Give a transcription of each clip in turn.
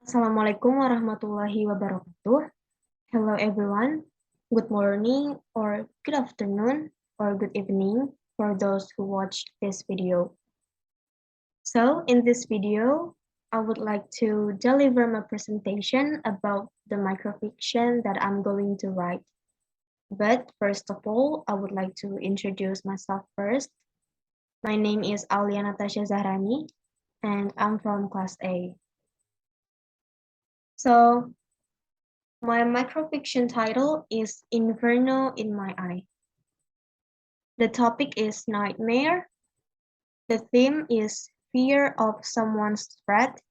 Assalamualaikum warahmatullahi wabarakatuh. Hello everyone. Good morning or good afternoon or good evening for those who watch this video. So in this video, I would like to deliver my presentation about the microfiction that I'm going to write. But first of all, I would like to introduce myself first. My name is Alya Natasha Zahrani and I'm from class A. So my microfiction title is Inferno in My Eye. The topic is nightmare. The theme is fear of someone's threat.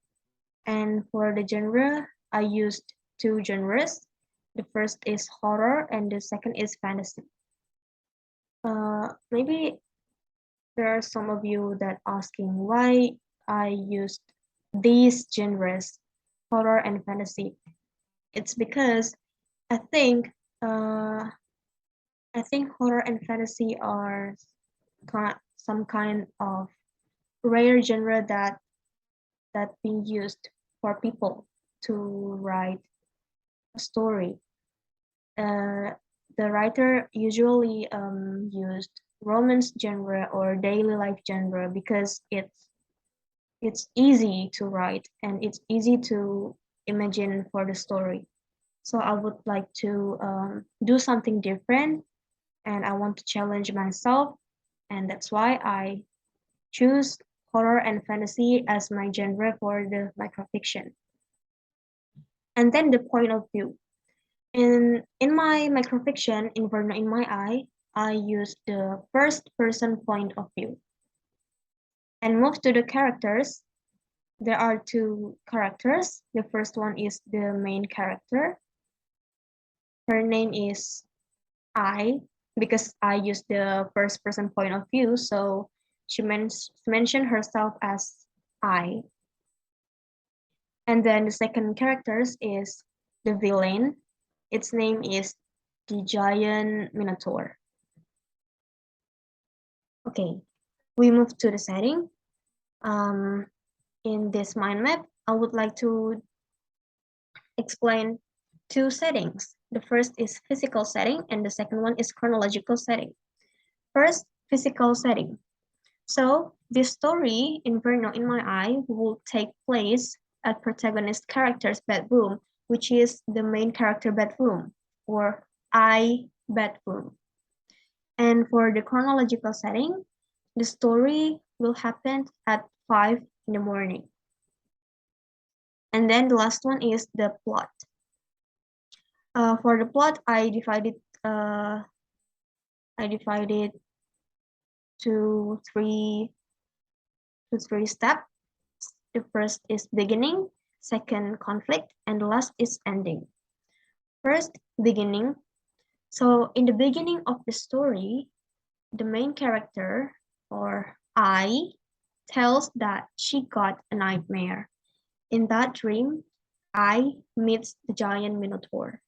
And for the genre, I used two genres. The first is horror and the second is fantasy. Maybe there are some of you that asking why I used these genres, horror and fantasy. It's because I think uh, I think horror and fantasy are some kind of rare genre that being used for people to write a story. The writer usually used romance genre or daily life genre because it's easy to write and it's easy to imagine for the story. So I would like to do something different and I want to challenge myself, and that's why I choose horror and fantasy as my genre for the microfiction. And then the point of view. In my microfiction, Inferno in My Eye, I use the first person point of view. And move to the characters. There are two characters. The first one is the main character. Her name is I, because I use the first person point of view, so she mentioned herself as I. And then the second characters is the villain. Its name is the giant minotaur. Okay, we move to the setting. In this mind map, I would like to explain two settings. The first is physical setting and the second one is chronological setting. First, physical setting. So this story, Inferno in My Eye, will take place at protagonist character's bedroom, which is the main character bedroom, or I bedroom. And for the chronological setting, the story will happen at 5 in the morning. And then the last one is the plot. For the plot, I divided to three steps. The first is beginning, second conflict, and the last is ending. First, beginning. So in the beginning of the story, the main character, or I, tells that she got a nightmare. In that dream, I meets the giant minotaur.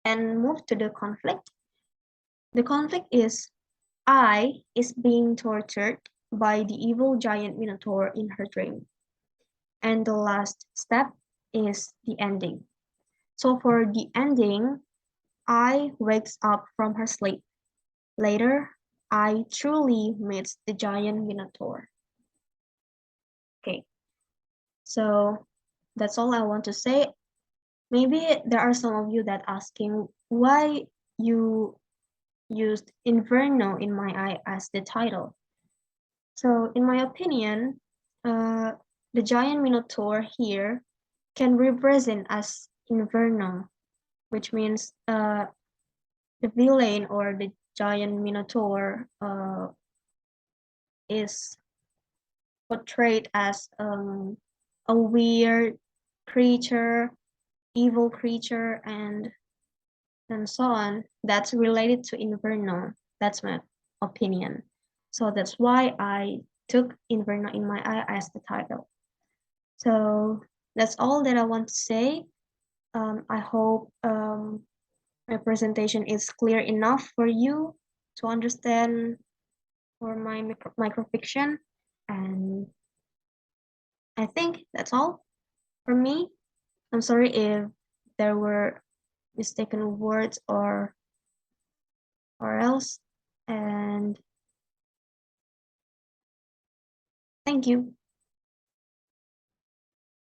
And move to the conflict. The conflict is I is being tortured by the evil giant minotaur in her dream. And the last step is the ending. So for the ending, I wakes up from her sleep. Later, I truly meets the giant minotaur. Okay, so that's all I want to say. Maybe there are some of you that asking why you used Inferno in My Eye as the title. So in my opinion, the giant minotaur here can represent as Inferno, which means the villain or the giant minotaur is portrayed as a weird creature, evil creature, and so on. That's related to Inferno. That's my opinion. So that's why I took Inferno in My Eye as the title. So that's all that I want to say. I hope my presentation is clear enough for you to understand for my microfiction. And I think that's all. For me, I'm sorry if there were mistaken words or else, and thank you.